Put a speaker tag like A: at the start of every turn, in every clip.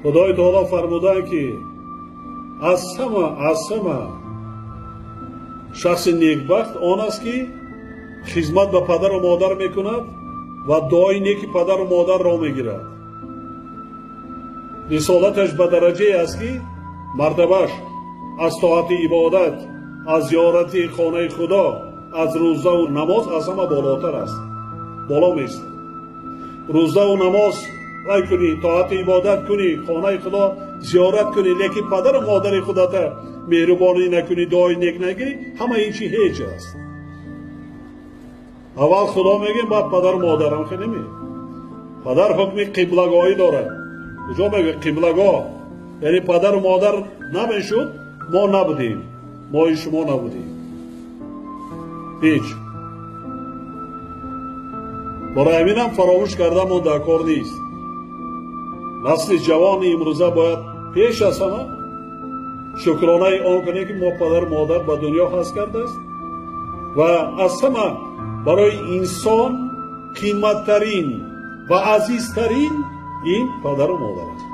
A: خدای تعالی فرمودن که از همه شخص نیکبخت آن است که خدمت به پدر و مادر میکند و دعای نیکی پدر و مادر را میگیرد. رسالتش به درجه است که مرتبهش از طاعت عبادت، از زیارت خانه خدا، از روزه و نماز از همه بالاتر است. بالا میست. روزه و نماز کنی، طاعت عبادت کنی، خانه خدا زیارت کنی، لیکن پدر و مادر خدا تا مهربانی نکنی، دعای نیک نگیری، همه این چی هیچ است. اول خدا میگه بعد پدر و مادرم که نمی. پدر حکم قبلگاهی داره. کجا میگه قبلگاه؟ یعنی پدر و مادر نمیشد، ما نبودیم، ما شما نبودیم. هیچ. برای همین هم فراموش کرده من در کار نیست. نسل جوان امروزه باید پیش از همه شکرانه آن کنه که ما پدر و مادر به دنیا هست کرده است و از همه برای انسان قیمتترین و عزیزترین این پدر و مادر است.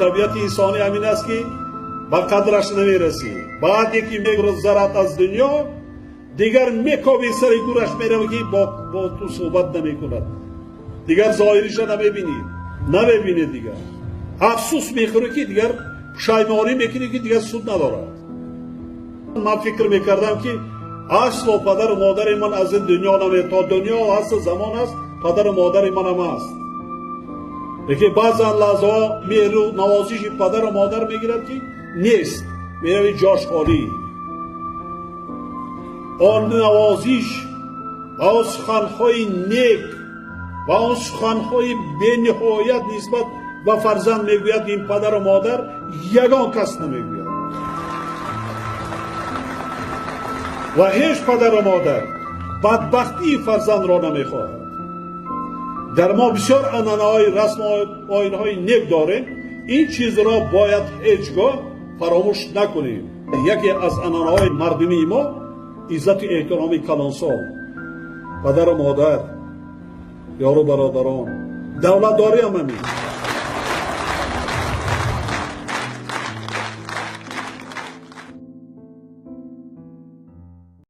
A: طبیعت انسانی همین است که به قدرش نمیرسی. بعد یکی میگذرد از دنیا دیگر میکوبی سر گورش میره که با تو صحبت نمیکند. دیگر ظاهرش نمیبینی دیگر. افسوس میخوری که دیگر پشیمانی میکنی که دیگر سود ندارد. من فکر میکردم که اصلا پدر و مادر من از این دنیا نمیره. تا دنیا هست زمان است پدر و مادر من هم هست. لیکن بعضا لحظه مهر و نوازش پدر و مادر میگیرد که نیست، میروی جاش خالی. آن نوازش و آن سخنهای نیک و آن سخنهای بی نهایت نسبت و فرزند میگوید این پدر و مادر یگان کس نمیگوید. و هیچ پدر و مادر بدبختی فرزند را نمیخواهد. در ما بسیار عنعنه‌های رسم و آیین‌های نیک داریم. این چیز را باید هیچگاه فراموش نکنیم. یکی از عنعنه‌های مردمی ما عزت و احترام کلانسال، پدر و مادر، یار و برادران، دولتداری هم همین.